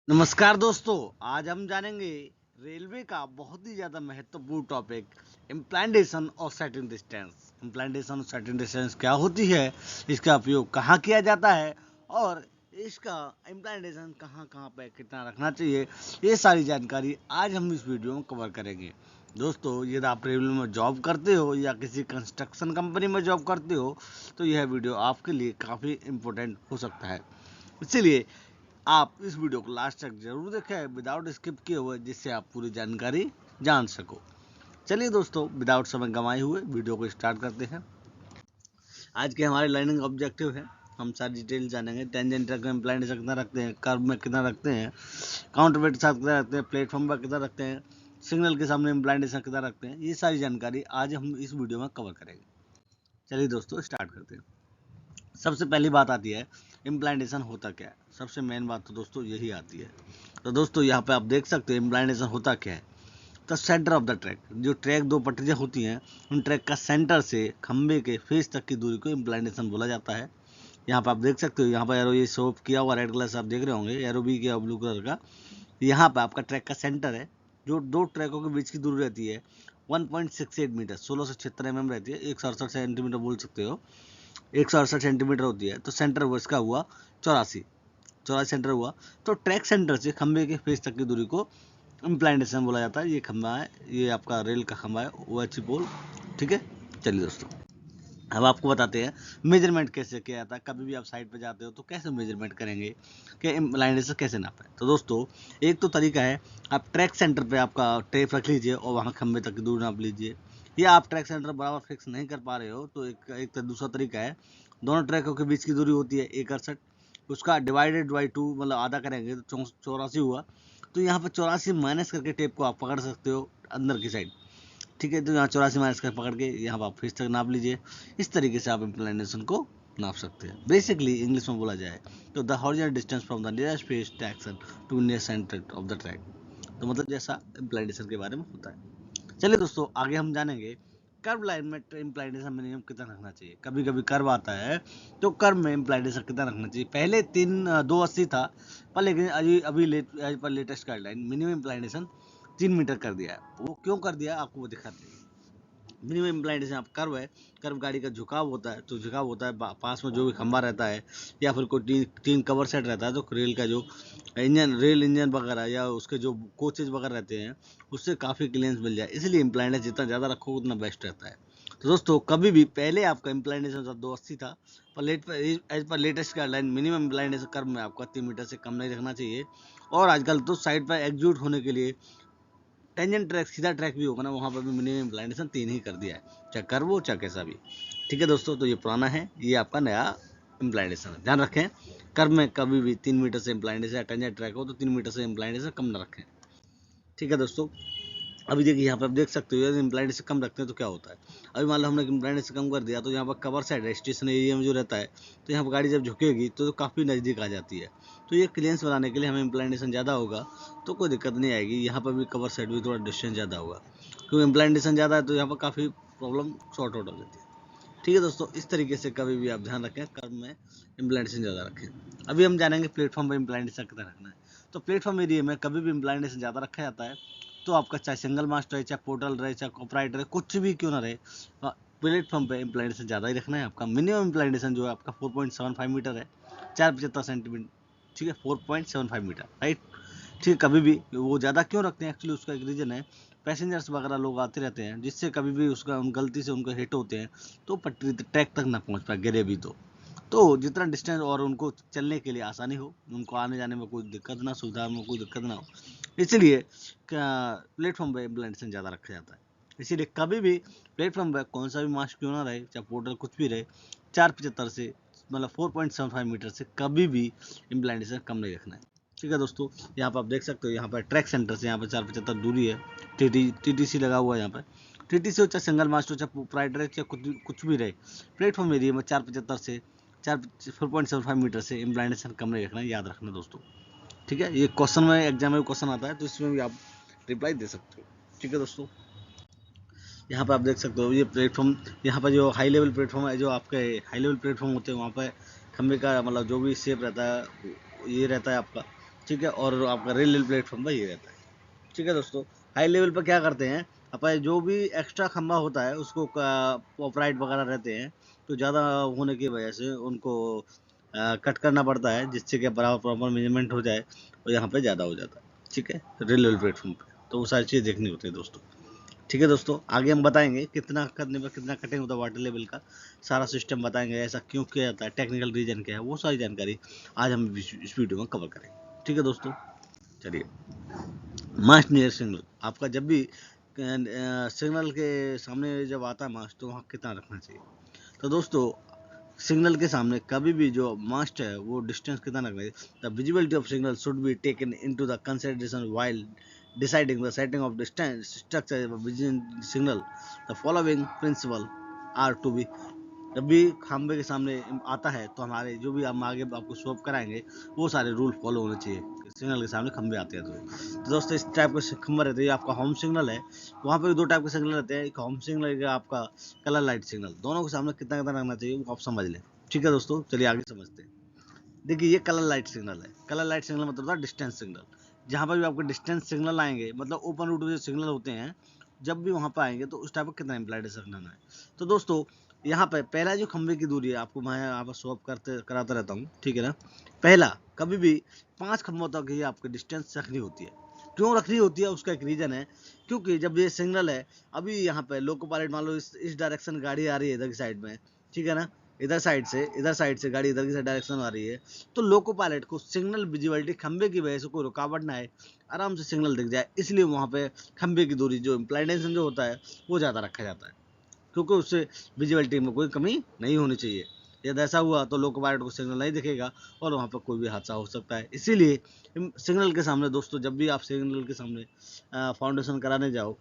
नमस्कार दोस्तों, आज हम जानेंगे रेलवे का बहुत ही ज़्यादा महत्वपूर्ण टॉपिक इम्प्लांटेशन और सेटिंग डिस्टेंस। इम्प्लांटेशन और सेटिंग डिस्टेंस क्या होती है, इसका उपयोग कहाँ किया जाता है और इसका इम्प्लांटेशन कहाँ कहाँ पे कितना रखना चाहिए, ये सारी जानकारी आज हम इस वीडियो में कवर करेंगे। दोस्तों, यदि आप रेलवे में जॉब करते हो या किसी कंस्ट्रक्शन कंपनी में जॉब करते हो तो यह वीडियो आपके लिए काफ़ी इम्पोर्टेंट हो सकता है। इसीलिए आप इस वीडियो को लास्ट तक जरूर देखें विदाउट स्किप किए हुए, जिससे आप पूरी जानकारी जान सको। चलिए दोस्तों, विदाउट समय गंवाए हुए वीडियो को स्टार्ट करते हैं। आज के हमारे लर्निंग ऑब्जेक्टिव है, हम सारी डिटेल जानेंगे। टेंजेंट ट्रैक में इम्प्लांटेशन कितना रखते हैं, कर्व में कितना रखते हैं, काउंटर वेट के साथ कितना रखते हैं, प्लेटफॉर्म पर कितना रखते हैं, सिग्नल के सामने इम्प्लांटेशन कितना रखते हैं, ये सारी जानकारी आज हम इस वीडियो में कवर करेंगे। चलिए दोस्तों, स्टार्ट करते हैं। सबसे पहली बात आती है इम्प्लांटेशन होता क्या है। सबसे मेन बात तो दोस्तों यही आती है। तो दोस्तों, यहाँ पे आप देख सकते हैं इम्प्लांटेशन होता क्या है। तो सेंटर ऑफ द ट्रैक, जो ट्रैक दो पटरियाँ होती हैं, उन ट्रैक का सेंटर से खंबे के फेस तक की दूरी को इम्प्लांटेशन बोला जाता है। यहाँ पे आप देख सकते हो, यहाँ पर एरो ये शो किया हुआ रेड कलर से आप देख रहे होंगे, एरो भी किया ब्लू कलर का। यहाँ पे आपका ट्रैक का सेंटर है, जो दो ट्रैकों के बीच की दूरी रहती है 1.68 मीटर, 1676 mm रहती है, 168 सेंटीमीटर बोल सकते हो, 168 सेंटीमीटर होती है। तो सेंटर वो इसका हुआ 84 सेंटर हुआ। तो ट्रैक सेंटर से खंबे के फेस तक की दूरी को इम्प्लांटेशन बोला जाता है। ये खंबा है, ये आपका रेल का खंबा है, OH पोल। ठीक है, चलिए दोस्तों, अब आपको बताते हैं मेजरमेंट कैसे किया जाता है। कभी भी आप साइट पे जाते हो तो कैसे मेजरमेंट करेंगे कि इम्प्लांटेशन कैसे नापे। तो दोस्तों, एक तो तरीका है, आप ट्रैक सेंटर पे आपका टेप रख लीजिए और वहाँ खंबे तक की दूरी नाप लीजिए। या आप ट्रैक सेंटर बराबर फिक्स नहीं कर पा रहे हो तो एक दूसरा तरीका है, दोनों ट्रैकों के बीच की दूरी होती है 168, उसका डिवाइडेड बाई 2 मतलब आधा करेंगे तो 84 हुआ। तो यहाँ पर 84 माइनस करके टेप को आप पकड़ सकते हो अंदर की साइड। ठीक है, तो यहाँ 84 माइनस कर पकड़ के यहाँ पर आप फेस तक नाप लीजिए। इस तरीके से आप इम्प्लांटेशन को नाप सकते हैं। बेसिकली इंग्लिश में बोला जाए तो the horizontal distance from the nearest face traction to near centre of the track. तो मतलब जैसा इम्प्लांटेशन के बारे में होता है। चलिए दोस्तों, आगे हम जानेंगे कर्व लाइन में इम्प्लांटेशन मिनिमम कितना रखना चाहिए। कभी कभी कर्व आता है तो कर्व में इम्प्लांटेशन कितना रखना चाहिए। पहले 280 था, पर लेकिन अभी अभी latest guideline minimum implantation 3 metre कर दिया है। वो क्यों कर दिया आपको वो दिखाते हैं। मिनिमम इम्प्लांटेशन आप कर्व है, कर्व गाड़ी का झुकाव होता है, तो झुकाव होता है पास में जो भी खंबा रहता है या फिर कोई तीन कवर सेट रहता है, तो रेल का जो रेल इंजन वगैरह या उसके जो कोचेज वगैरह रहते हैं, उससे काफ़ी क्लियरेंस मिल जाए। इसलिए इम्प्लांटेशन जितना ज़्यादा रखो उतना बेस्ट रहता है। तो दोस्तों, कभी भी पहले आपका इम्प्लांटेशन 280 था, पर एज पर latest guideline minimum implantation curve में आपका 3 मीटर से कम नहीं रखना चाहिए। और आजकल तो साइड पर एग्जीक्यूट होने के लिए टेंजेंट ट्रैक, सीधा ट्रैक भी होगा ना, वहाँ पर भी मिनिमम इम्प्लांटेशन 3 ही कर दिया है, चाहे कर्व हो चाहे कैसा भी। ठीक है दोस्तों, तो ये पुराना है, ये आपका नया इम्प्लांटेशन है। ध्यान रखें, कर्व में कभी भी 3 मीटर से इम्प्लांटेशन, टेंजेंट ट्रैक हो तो 3 मीटर से इम्प्लांटेशन कम ना रखें। ठीक है दोस्तों, अभी देखिए यहाँ पे आप देख सकते हो, यदि इम्प्लांटेशन कम रखते हैं तो क्या होता है। अभी मान लो हमने इम्प्लांटेशन कम कर दिया तो यहाँ पर कवर साइड है, स्टेशन एरिया में जो रहता है, तो यहाँ पर गाड़ी जब झुकेगी तो काफ़ी नज़दीक आ जाती है। तो ये क्लियरेंस बनाने के लिए हमें इम्प्लांटेशन ज़्यादा होगा तो कोई दिक्कत नहीं आएगी। यहाँ पर भी कवर साइड भी थोड़ा डिस्टेंस ज़्यादा होगा, क्योंकि इम्प्लांटेशन ज़्यादा है तो यहाँ पर काफ़ी प्रॉब्लम सॉर्ट आउट हो जाती है। ठीक है दोस्तों, इस तरीके से कभी भी आप ध्यान रखें, कर्व में इम्प्लांटेशन ज़्यादा रखें। अभी हम जानेंगे प्लेटफॉर्म पर इम्प्लांटेशन कितना रखना है। तो प्लेटफॉर्म एरिया में कभी भी इम्प्लांटेशन ज़्यादा रखा जाता है, तो आपका चाहे सिंगल मास्ट रहे, चाहे पोर्टल रहे, चाहे ऑपरेटर रहे, कुछ भी क्यों ना रहे, प्लेटफॉर्म पे इम्प्लांटेशन ज़्यादा ही रखना है। आपका मिनिमम इम्प्लांटेशन जो है आपका 4.75 मीटर है, 475 सेंटीमीटर। ठीक है, 4.75 मीटर, राइट। ठीक है, कभी भी वो ज़्यादा क्यों रखते हैं, एक्चुअली उसका एक रीज़न है, पैसेंजर्स वगैरह लोग आते रहते हैं, जिससे कभी भी उसका गलती से उनको हिट होते हैं तो पटरी ट्रैक तक ना पहुंच पाए, गिरे भी तो जितना डिस्टेंस और उनको चलने के लिए आसानी हो, उनको आने जाने में कोई दिक्कत ना, सुविधा में कोई दिक्कत ना हो, इसलिए प्लेटफॉर्म पे इम्प्लांटेशन ज़्यादा रखा जाता है। इसीलिए कभी भी प्लेटफॉर्म पे कौन सा भी मास्क क्यों ना रहे, चाहे पोर्टल कुछ भी रहे, 475 से मतलब 4.75 मीटर से कभी भी इम्प्लांटेशन कम नहीं रखना है। ठीक है दोस्तों, यहाँ पर आप देख सकते हो, यहाँ पर ट्रैक सेंटर से यहाँ पर 475 दूरी है। TTC लगा हुआ है यहाँ पर। TTC हो चाहे सिंगल मास्ट हो, चाहे प्रोप्राइटर है, चाहे कुछ भी रहे, प्लेटफॉर्म एरिया में 475 से 4.75 मीटर से इम्प्लांटेशन कम नहीं रखना है, याद रखना दोस्तों। ठीक है, ये क्वेश्चन में एग्जाम में क्वेश्चन आता है तो इसमें भी आप रिप्लाई दे सकते हो। ठीक है दोस्तों, यहाँ पर आप देख सकते हो ये प्लेटफॉर्म, यहाँ पर जो हाई लेवल प्लेटफॉर्म है, जो आपके हाई लेवल प्लेटफॉर्म होते हैं, वहाँ पर खंबे का मतलब जो भी शेप रहता है ये रहता है आपका, ठीक है, और आपका रेलवे प्लेटफॉर्म पर ये रहता है। ठीक है दोस्तों, हाई लेवल पर क्या करते हैं अपन, जो भी एक्स्ट्रा खंभा होता है उसको ऑपराइट वगैरह रहते हैं तो ज़्यादा होने की वजह से उनको कट करना पड़ता है, जिससे कि बराबर प्रॉपर मेजरमेंट हो जाए और यहाँ पे ज़्यादा हो जाता है। ठीक है, रेलवे प्लेटफॉर्म पे तो वो सारी चीज़ देखनी होती है दोस्तों। ठीक है दोस्तों, आगे हम बताएंगे कितना करने पर कितना कटिंग होता है वाटर लेवल का, सारा सिस्टम बताएंगे, ऐसा क्यों किया जाता है, टेक्निकल रीजन क्या है, वो सारी जानकारी आज हम इस वीडियो में कवर करेंगे। ठीक है दोस्तों, चलिए। मास्ट नियर सिग्नल, आपका जब भी सिग्नल के सामने जब आता है मास्ट, तो वहाँ कितना रखना चाहिए। तो दोस्तों, सिग्नल के सामने कभी भी जो मास्ट है वो डिस्टेंस कितना रखना चाहिए। The visibility of signal should be taken into the consideration while deciding the setting of distance structure vision signal. The following principle are to be. जब भी खंबे के सामने आता है तो हमारे जो भी हम आगे आपको शॉप कराएंगे वो सारे रूल फॉलो होने चाहिए। सिग्नल के सामने खंबे आते हैं तो दोस्तों इस टाइप के खंबा रहते हैं। आपका होम सिग्नल है, वहाँ पे भी दो टाइप के सिग्नल रहते हैं, एक होम सिग्नल, एक आपका कलर लाइट सिग्नल। दोनों के सामने कितना कितना रखना चाहिए वो आप समझ लें। ठीक है दोस्तों, चलिए आगे समझते हैं। देखिए, ये कलर लाइट सिग्नल है। कलर लाइट सिग्नल मतलब होता है डिस्टेंस सिग्नल। जहाँ पर भी आपके डिस्टेंस सिग्नल आएंगे, मतलब ओपन रूट जो सिग्नल होते हैं, जब भी वहाँ पर आएंगे तो उस टाइप का कितना इम्प्लाइड रखना है। तो दोस्तों, यहाँ पे पहला जो खंबे की दूरी है, आपको मैं यहाँ पर शॉप करते कराता रहता हूँ, ठीक है ना। पहला, कभी भी 5 खंभों तक ही आपकी डिस्टेंस रखनी होती है। क्यों रखनी होती है, उसका एक रीजन है। क्योंकि जब ये सिग्नल है, अभी यहाँ पे लोको पायलट मान लो इस डायरेक्शन गाड़ी आ रही है इधर की साइड में, ठीक है ना, इधर साइड से गाड़ी इधर की डायरेक्शन आ रही है, तो लोको पायलट को सिग्नल विजिबिलिटी खंबे की वजह से कोई रुकावट ना आए, आराम से सिग्नल दिख जाए, इसलिए वहाँ पे खंबे की दूरी जो इम्प्लाइडेशन जो होता है वो ज़्यादा रखा जाता है, क्योंकि उससे विजिबिलिटी में कोई कमी नहीं होनी चाहिए। यदि ऐसा हुआ तो लोको पायलट को सिग्नल नहीं दिखेगा और वहाँ पर कोई भी हादसा हो सकता है। इसीलिए सिग्नल के सामने दोस्तों, जब भी आप सिग्नल के सामने फाउंडेशन कराने जाओ,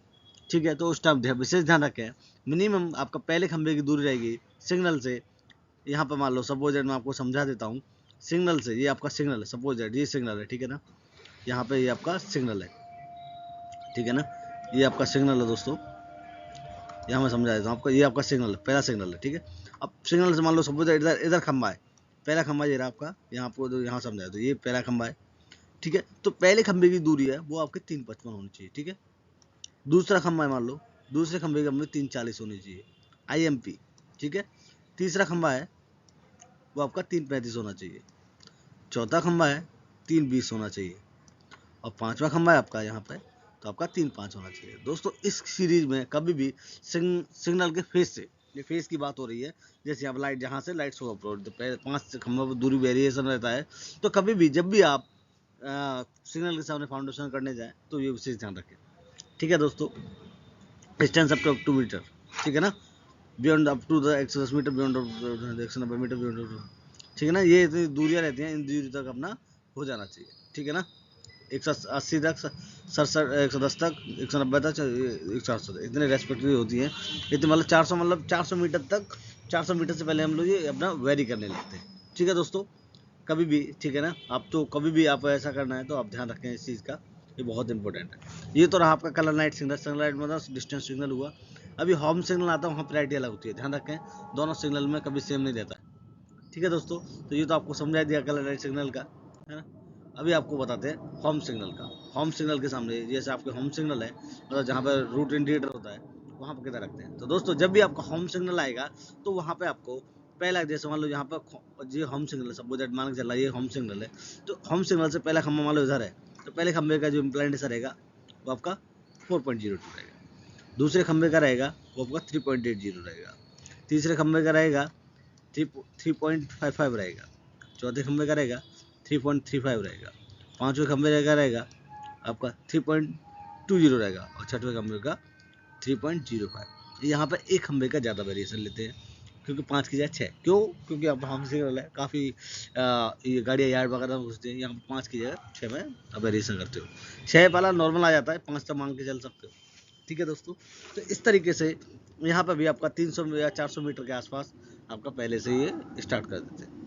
ठीक है, तो उस टाइम विशेष ध्यान रखें। मिनिमम आपका पहले खंबे की दूरी रहेगी सिग्नल से, यहाँ पर मान लो सपोज मैं आपको समझा देता हूँ। सिग्नल से, ये आपका सिग्नल है, सपोज ये सिग्नल है, ठीक है ना, यहाँ पे ये आपका सिग्नल है, ठीक है ना, ये आपका सिग्नल है दोस्तों। यहाँ मैं समझा देता हूँ आपको, ये आपका सिग्नल है, पहला सिग्नल है, ठीक है। अब सिग्नल से मान लो सपोज इधर इधर खंबा है, पहला खंबा ये रहा आपका, यहाँ आपको तो यहाँ समझाया तो ये पहला खंबा है, ठीक है। तो पहले खंबे की दूरी है वो आपके 355 होनी चाहिए, ठीक है। दूसरा खंबा है मान लो, दूसरे खंबे की हमने 340 होनी चाहिए, IMP, ठीक है। तीसरा खंबा है वो आपका 335 होना चाहिए। चौथा खंबा है 320 होना चाहिए। और पांचवा खंबा है आपका यहाँ पे, तो आपका 3-5 होना चाहिए। दोस्तों, इस सीरीज में कभी भी सिग्नल के फेस से, ये फेस की बात हो रही है, जैसे आप लाइट जहाँ से लाइट शो अप्रोच, तो पहले 5 खंबा पर दूरी वेरिएशन रहता है। तो कभी भी जब भी आप सिग्नल के सामने फाउंडेशन करने जाएं तो ये विशेष ध्यान रखें। ठीक है दोस्तों, डिस्टेंस अप टू 2 मीटर, ठीक है ना, beyond up to the 110 metre, beyond 190 metre, beyond, ठीक है ना, ये इतनी दूरियां रहती हैं, इन दूरी तक अपना हो जाना चाहिए, ठीक है ना। 180 तक, 67, 110 तक, 190 तक, 160 तक, इतने रेस्पेक्टिव होती हैं। इतने मतलब 400, मतलब 400 मीटर तक, 400 मीटर से पहले हम लोग ये अपना वेरी करने लगते हैं। ठीक है दोस्तों, कभी भी, ठीक है ना, आप तो कभी भी आप ऐसा करना है तो आप ध्यान रखें इस चीज़ का, ये बहुत इंपॉर्टेंट है। ये तो रहा आपका colour light signal. Signal light मतलब डिस्टेंस सिग्नल हुआ। अभी होम सिग्नल आता है, वहाँ प्रायोरिटी अलग होती है, ध्यान रखें, दोनों सिग्नल में कभी सेम नहीं रहता है। ठीक है दोस्तों, तो ये तो आपको समझा दिया कलर लाइट सिग्नल का, है ना। अभी आपको बताते हैं होम सिग्नल का। होम सिग्नल के सामने जैसे आपके होम सिग्नल है, मतलब जहाँ पर रूट इंडिकेटर होता है, वहाँ पर कितना रखते हैं। तो दोस्तों, जब भी आपका होम सिग्नल आएगा तो वहाँ पे आपको पहला, जैसे मान लो यहाँ पर ये होम सिग्नल है, सपोज मान के चल रहा है ये होम सिग्नल है, तो होम सिग्नल से पहला खंबा मान लो इधर है, तो पहले खंबे का जो इम्प्लाइंटेशन रहेगा वो आपका 4.02 रहेगा। दूसरे खंबे का रहेगा वो आपका 3.80 रहेगा। तीसरे खंबे का रहेगा 3.55 रहेगा। चौथे खंबे का रहेगा 3.35 रहेगा। पांचवें खंबे का रहेगा आपका 3.20 रहेगा और छठवें खंबे का 3.05। यहाँ पर एक खंबे का ज़्यादा वेरिएशन लेते हैं, क्योंकि 5 की जगह 6। क्यों? क्योंकि अब हम सिग्नल है, काफ़ी ये गाड़ियाँ यार्ड वगैरह में घुसती हैं, यहाँ पर 5 की जगह 6 में आप वेरिएशन करते हो। 6 वाला नॉर्मल आ जाता है, 5 तक मांग के चल सकते हो। ठीक है दोस्तों, तो इस तरीके से यहाँ पर भी आपका 300 या 400 मीटर के आसपास आपका पहले से ये स्टार्ट कर देते हैं।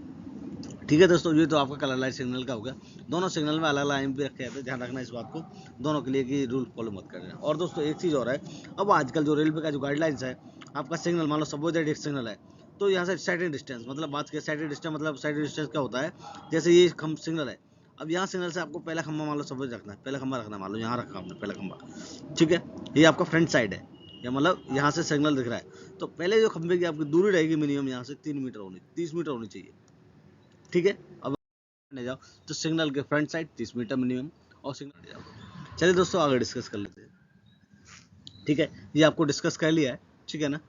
ठीक है दोस्तों, ये तो आपका कलर लाइट सिग्नल का हो गया। दोनों सिग्नल में अलग अलग IMP रखे जाते हैं, ध्यान रखना इस बात को दोनों के लिए कि रूल फॉलो मत करना। और दोस्तों, एक चीज़ और है, अब आजकल जो रेलवे का जो गाइडलाइंस है, आपका सिग्नल मान लो सपोज एक सिग्नल है, तो यहाँ से साइडिंग डिस्टेंस, मतलब बात करें साइडिंग डिस्टेंस, मतलब साइडिंग डिस्टेंस क्या होता है, जैसे ये हम सिग्नल है, अब यहाँ सिग्नल से आपको पहला खंबा मान लो सपोज रखना है, पहला खंबा रखना है, मान लो यहाँ रखा आपने पहला खंबा, ठीक है, ये आपका फ्रंट साइड है, या मतलब यहाँ से सिग्नल दिख रहा है, तो पहले जो खंबे की आपकी दूरी रहेगी मिनिमम यहाँ से 3 मीटर होनी, 30 मीटर होनी चाहिए, ठीक है। अब जाओ तो सिग्नल के फ्रंट साइड 30 मीटर मिनिमम, और सिग्नल जाओ। चलिए दोस्तों आगे डिस्कस कर लेते हैं, ठीक है, ये आपको डिस्कस कर लिया है, ठीक है ना,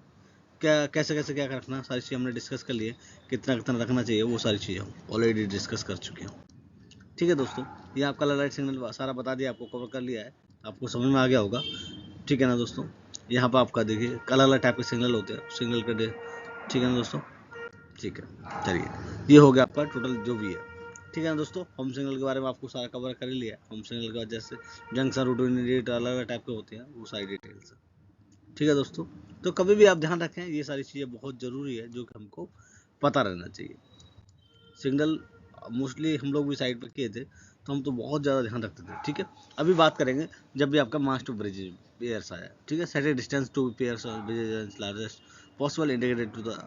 क्या कैसे कैसे क्या रखना, सारी चीज़ हमने डिस्कस कर ली है, कितना कितना रखना चाहिए वो सारी चीज़ें हम ऑलरेडी डिस्कस कर चुके हैं, ठीक है दोस्तों। ये आपका कलर लाइट सिग्नल सारा बता दिया, आपको कवर कर लिया है, आपको समझ में आ गया होगा, ठीक है ना दोस्तों। यहाँ पर आपका देखिए अलग अलग टाइप के सिग्नल होते हैं, सिग्नल के ठीक है ना दोस्तों, ठीक है। चलिए ये हो गया आपका टोटल जो भी है, ठीक है ना दोस्तों। होम सिग्नल के बारे में आपको सारा कवर कर ही लिया है, होम सिग्नल के बाद जैसे जंक्शन रूट इंडिकेटर अलग अलग टाइप के होते हैं वो सारी डिटेल्स, ठीक है दोस्तों। तो कभी भी आप ध्यान रखें ये सारी चीज़ें बहुत ज़रूरी है जो कि हमको पता रहना चाहिए। सिग्नल मोस्टली हम लोग भी साइड पर किए थे तो हम तो बहुत ज़्यादा ध्यान रखते थे, ठीक है। अभी बात करेंगे जब भी आपका मास टू ब्रिज पेयर्स आया, ठीक है, set a distance to pairs और bridge largest possible integrated to the,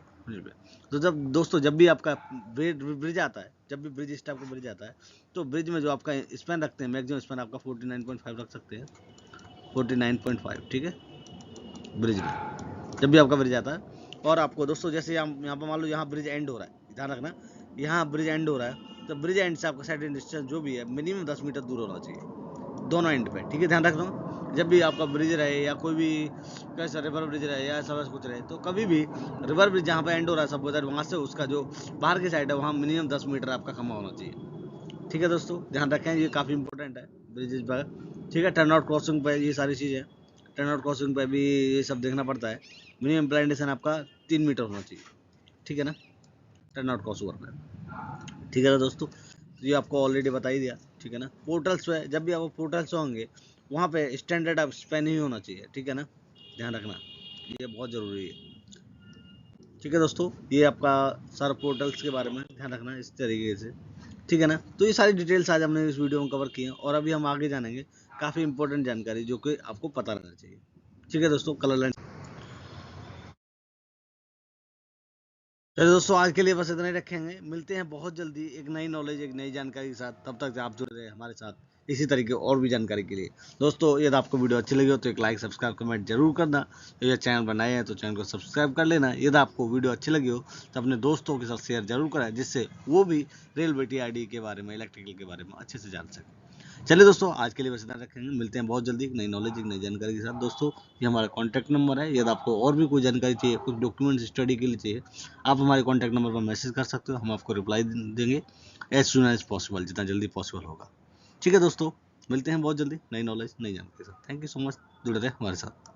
तो जब दोस्तों जब भी आपका ब्रिज आता है, जब भी ब्रिज इस टाइप का ब्रिज आता है, तो ब्रिज में जो आपका स्पैन रखते हैं, मैक्सिमम स्पैन आपका 49.5 रख सकते हैं, 49.5, ठीक है, ब्रिज में जब भी आपका ब्रिज आता है। और आपको दोस्तों जैसे यहाँ पर मान लो यहाँ ब्रिज एंड हो रहा है, ध्यान रखना, यहाँ ब्रिज एंड हो रहा है, तो ब्रिज एंड से आपका साइड डिस्टेंस जो भी है मिनिमम 10 मीटर दूर होना चाहिए दोनों एंड पे, ठीक है, ध्यान रखना। जब भी आपका ब्रिज रहे या कोई भी कैसा रिवर ब्रिज रहे या ऐसा कुछ रहे, तो कभी भी रिवर ब्रिज जहाँ पे एंड हो रहा है सपोज वहाँ से उसका जो बाहर की साइड है वहाँ मिनिमम 10 मीटर आपका खंबा होना चाहिए, ठीक है दोस्तों, ध्यान रखें, ये काफ़ी इंपॉर्टेंट है ब्रिजेज पर, ठीक है। टर्न आउट क्रॉसिंग पर ये सारी चीज़ें, टर्न आउट क्रॉसिंग पर भी ये सब देखना पड़ता है, मिनिमम प्लांटेशन आपका 3 मीटर होना चाहिए, ठीक है ना, टर्न आउट क्रॉस ओवर पर, ठीक है ना दोस्तों। तो ये आपको ऑलरेडी बता ही दिया, ठीक है ना। पोर्टल्स पे जब भी आप पोर्टल्स होंगे वहाँ पे स्टैंडर्ड आप स्पैन ही होना चाहिए, ठीक है ना, ध्यान रखना, ये बहुत ज़रूरी है, ठीक है दोस्तों। ये आपका सारा पोर्टल्स के बारे में ध्यान रखना इस तरीके से, ठीक है ना। तो ये सारी डिटेल्स आज हमने इस वीडियो में कवर की हैं, और अभी हम आगे जानेंगे काफ़ी इंपॉर्टेंट जानकारी जो कि आपको पता रहना चाहिए, ठीक है दोस्तों। कलर लाइन, चलिए दोस्तों आज के लिए बस इतना ही रखेंगे, मिलते हैं बहुत जल्दी एक नई नॉलेज एक नई जानकारी के साथ, तब तक आप जुड़े रहे हमारे साथ इसी तरीके और भी जानकारी के लिए। दोस्तों यदि आपको वीडियो अच्छी लगी हो तो एक लाइक सब्सक्राइब कमेंट जरूर करना, यदि चैनल बनाए हैं तो चैनल को सब्सक्राइब कर लेना, यदि आपको वीडियो अच्छी लगी हो तो अपने दोस्तों के साथ शेयर जरूर कराएं जिससे वो भी रेलवे TRD के बारे में इलेक्ट्रिकल के बारे में अच्छे से जान सकें। चलिए दोस्तों आज के लिए बस इतना रखेंगे, मिलते हैं बहुत जल्दी एक नई नॉलेज एक नई जानकारी के साथ। दोस्तों ये हमारा कॉन्टैक्ट नंबर है, यदि आपको और भी कोई जानकारी चाहिए, कुछ डॉक्यूमेंट्स स्टडी के लिए चाहिए, आप हमारे कॉन्टैक्ट नंबर पर मैसेज कर सकते हो, हम आपको रिप्लाई देंगे एज सुन एज पॉसिबल, जितना जल्दी पॉसिबल होगा, ठीक है दोस्तों। मिलते हैं बहुत जल्दी नई नॉलेज नई जानकारी के साथ। थैंक यू सो मच, जुड़े रहे हमारे साथ।